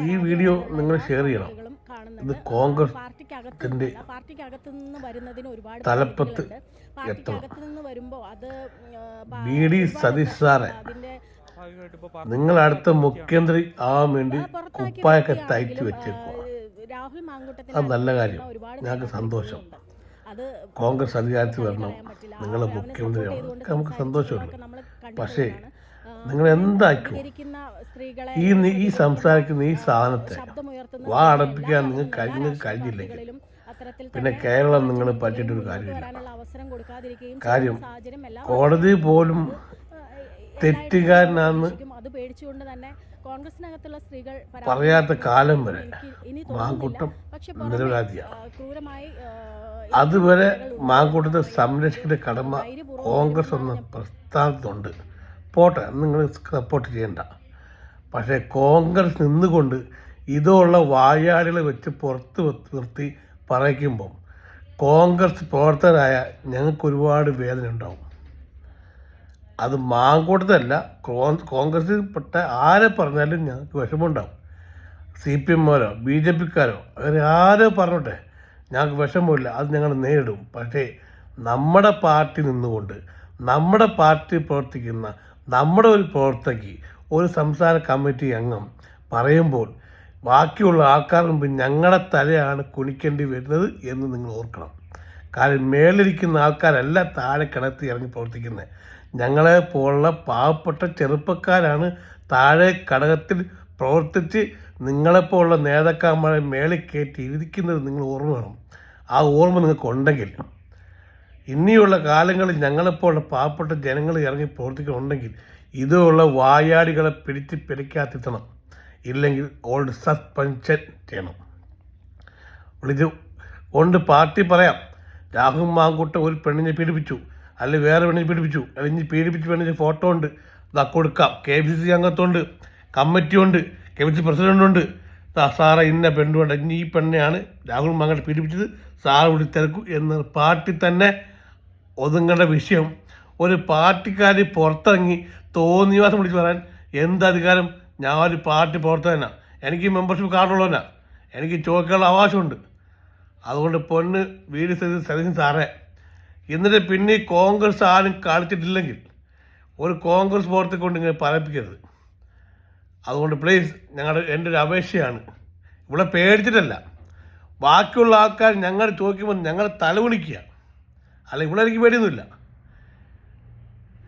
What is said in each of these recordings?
ഈ വീഡിയോ നിങ്ങൾ ഷെയർ ചെയ്യണം. ഇത് കോൺഗ്രസ് തലപ്പത്ത് എത്തണം. BD സതീഷ് സാറെ, നിങ്ങൾ അടുത്ത മുഖ്യമന്ത്രി ആവാൻ വേണ്ടി കുപ്പായൊക്കെ തയ്ച്ചു വെച്ചേക്കുക. അത് നല്ല കാര്യം, ഞങ്ങൾക്ക് സന്തോഷം. കോൺഗ്രസ് അധികാരത്തിൽ വരണം, നിങ്ങൾ മുഖ്യമന്ത്രി ആവണം, നമുക്ക് സന്തോഷമുണ്ട്. പക്ഷേ നിങ്ങൾ എന്താക്കും ഈ സംസാരിക്കുന്ന ഈ സാധനത്തെ വാ അടപ്പിക്കാൻ നിങ്ങൾക്ക് കഴിഞ്ഞില്ലെങ്കിൽ പിന്നെ കേരളം നിങ്ങൾ പറ്റിയിട്ടൊരു കാര്യമില്ല. കാര്യം കോടതി പോലും തെറ്റുകാരനാണെന്ന് പറയാത്ത കാലം വരെ മാങ്കൂട്ടം നിരപരാധിയാണ്. അതുവരെ മാങ്കൂട്ടത്തെ സംരക്ഷിക്കേണ്ട കടമ കോൺഗ്രസ് എന്ന പ്രസ്ഥാനത്തുണ്ട്. പോട്ടെ, നിങ്ങൾ സപ്പോർട്ട് ചെയ്യണ്ട. പക്ഷേ കോൺഗ്രസ് നിന്നുകൊണ്ട് ഇതുള്ള വായാടികളെ വെച്ച് പുറത്ത് നിർത്തി പറയിക്കുമ്പം കോൺഗ്രസ് പ്രവർത്തകരായ ഞങ്ങൾക്ക് ഒരുപാട് വേദന ഉണ്ടാവും. അത് മാങ്കൂട്ടത്തല്ല, കോൺഗ്രസിൽപ്പെട്ട ആരെ പറഞ്ഞാലും ഞങ്ങൾക്ക് വിഷമമുണ്ടാവും. CPM-കാരോ BJP-ക്കാരോ അങ്ങനെ ആരോ പറഞ്ഞോട്ടെ, ഞങ്ങൾക്ക് വിഷമമില്ല, അത് ഞങ്ങൾ നേരിടും. പക്ഷേ നമ്മുടെ പാർട്ടി നിന്നുകൊണ്ട് നമ്മുടെ പാർട്ടി പ്രവർത്തിക്കുന്ന നമ്മുടെ ഒരു പ്രവർത്തകി ഒരു സംസ്ഥാന കമ്മിറ്റി അംഗം പറയുമ്പോൾ ബാക്കിയുള്ള ആൾക്കാർ മുമ്പ് ഞങ്ങളുടെ തലയാണ് കുനിക്കേണ്ടി വരുന്നത് എന്ന് നിങ്ങൾ ഓർക്കണം. കാര്യം മേളിരിക്കുന്ന ആൾക്കാരല്ല താഴെ കിടത്തി ഇറങ്ങി പ്രവർത്തിക്കുന്നത്. ഞങ്ങളെ പോലുള്ള പാവപ്പെട്ട ചെറുപ്പക്കാരാണ് താഴെ ഘടകത്തിൽ പ്രവർത്തിച്ച് നിങ്ങളെപ്പോലുള്ള നേതാക്കന്മാരെ മേളിൽ കയറ്റി ഇരിക്കുന്നത് നിങ്ങൾ ഓർമ്മ വേണം. ആ ഓർമ്മ നിങ്ങൾക്ക് ഉണ്ടെങ്കിൽ ഇനിയുള്ള കാലങ്ങളിൽ ഞങ്ങളെപ്പോലുള്ള പാവപ്പെട്ട ജനങ്ങൾ ഇറങ്ങി പ്രവർത്തിക്കുന്നുണ്ടെങ്കിൽ ഇതുള്ള വായാടികളെ പിടിച്ച് പെരുക്കാത്തിത്തണം. ഇല്ലെങ്കിൽ ഓൾഡ് സസ്പെൻഷൻ ചെയ്യണം. വിളിച്ച് കൊണ്ട് പാർട്ടി പറയാം, രാഹുൽ മാങ്കൂട്ടം ഒരു പെണ്ണിനെ പീഡിപ്പിച്ചു, അല്ലെങ്കിൽ വേറെ പെണ്ണിനെ പീഡിപ്പിച്ചു, അല്ലെങ്കിൽ പീഡിപ്പിച്ച് പെണ്ണിന് ഫോട്ടോ ഉണ്ട്, ഇതാ കൊടുക്കാം. KPCC അംഗത്തുണ്ട്, കമ്മിറ്റിയുണ്ട്, KPCC പ്രസിഡൻ്റുണ്ട്. സാറെ ഇന്ന പെണ്ണുണ്ട്, ഇനി ഈ പെണ്ണെയാണ് രാഹുൽ മാങ്കൂട്ടം പീഡിപ്പിച്ചത്, സാറ് വിളി തിരക്കൂ എന്ന് പാർട്ടി തന്നെ ഒതുങ്ങേണ്ട വിഷയം. ഒരു പാർട്ടിക്കാർ പുറത്തിറങ്ങി തോന്നിവാസം വിളിച്ച് പറയാൻ എന്ത് അധികാരം? ഞാൻ ഒരു പാർട്ടി പ്രവർത്തകനാണ്, എനിക്ക് മെമ്പർഷിപ്പ് കാർഡുള്ളവനാണ്, എനിക്ക് ചോദിക്കാനുള്ള അവകാശമുണ്ട്. അതുകൊണ്ട് പൊന്ന് BD സതീശൻ സാറേ, എന്നിട്ട് പിന്നെ കോൺഗ്രസ് ആരും കളിച്ചിട്ടില്ലെങ്കിൽ ഒരു കോൺഗ്രസ് പ്രവർത്തകരെ കൊണ്ട് ഇങ്ങനെ പറയിപ്പിക്കരുത്. അതുകൊണ്ട് പ്ലീസ്, എൻ്റെ ഒരു അപേക്ഷയാണ്. ഇവിടെ പേടിച്ചിട്ടല്ല, ബാക്കിയുള്ള ആൾക്കാർ ഞങ്ങൾ ചോദിക്കുമ്പോൾ ഞങ്ങൾ തലകുണിക്കുക, അല്ല ഇവിടെ എനിക്ക് പേടിയൊന്നുമില്ല.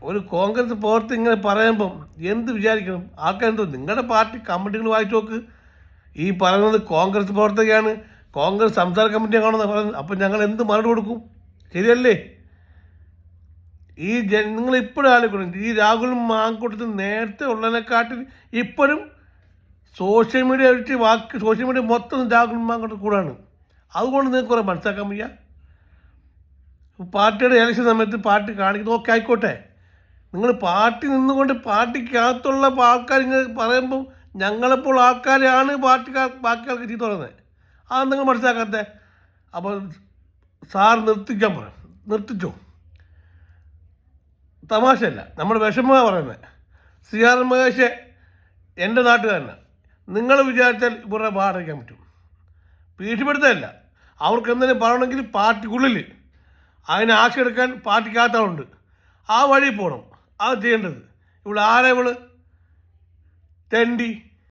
ഒരു കോൺഗ്രസ് പ്രവർത്തി ഇങ്ങനെ പറയുമ്പം എന്ത് വിചാരിക്കണം ആൾക്കാർ? എന്തോ നിങ്ങളുടെ പാർട്ടി കമ്മിറ്റികൾ വായിച്ചു നോക്ക്. ഈ പറയുന്നത് കോൺഗ്രസ് പ്രവർത്തകയാണ്, കോൺഗ്രസ് സംസ്ഥാന കമ്മിറ്റി ആണെന്ന് പറയുന്നത്. അപ്പം ഞങ്ങൾ എന്ത് മറുപടി കൊടുക്കും? ശരിയല്ലേ? നിങ്ങൾ ഇപ്പോഴും ആലോചിക്കണം, ഈ രാഹുൽ മാങ്കൂട്ടത്തിൽ നേരത്തെ ഉള്ളതിനെക്കാട്ടിൽ ഇപ്പോഴും സോഷ്യൽ മീഡിയ വെച്ച് സോഷ്യൽ മീഡിയ മൊത്തം രാഹുൽ മാങ്കൂട്ടത്തിൽ കൂടാണ്. അതുകൊണ്ട് നിങ്ങൾക്ക് കുറേ മനസ്സിലാക്കാൻ വയ്യ. പാർട്ടിയുടെ ഇലക്ഷൻ സമയത്ത് പാർട്ടി കാണിക്കുന്നത് ഓക്കെ ആയിക്കോട്ടെ, നിങ്ങൾ പാർട്ടി നിന്നുകൊണ്ട് പാർട്ടിക്കകത്തുള്ള ആൾക്കാർ ഇങ്ങനെ പറയുമ്പോൾ ഞങ്ങളെപ്പോൾ ആൾക്കാരെയാണ് ബാക്കി ആൾക്കാർ ചീത്ത പറയുന്നത്. അത് നിങ്ങൾ മനസ്സിലാക്കാത്ത. അപ്പോൾ സാർ നിർത്തിക്കാൻ പറയാം, നിർത്തിച്ചോ. തമാശയല്ല, നമ്മുടെ വിഷമമാണ് പറയുന്നത്. CR മഹേഷ് എൻ്റെ നാട്ടുകാരനാണ്. നിങ്ങൾ വിചാരിച്ചാൽ ഇവിടെ വാടകയ്ക്കാൻ പറ്റും. ഭീഷണിപ്പെടുത്തല്ല, അവർക്ക് എന്തെങ്കിലും പറയണമെങ്കിൽ പാർട്ടിക്കുള്ളിൽ അതിന് ആക്ഷൻ എടുക്കാൻ പാർട്ടിക്കകത്താളുണ്ട്. ആ വഴി പോകണം, അത് ചെയ്യേണ്ടത്. ഇവിടെ ആരെ തെണ്ടി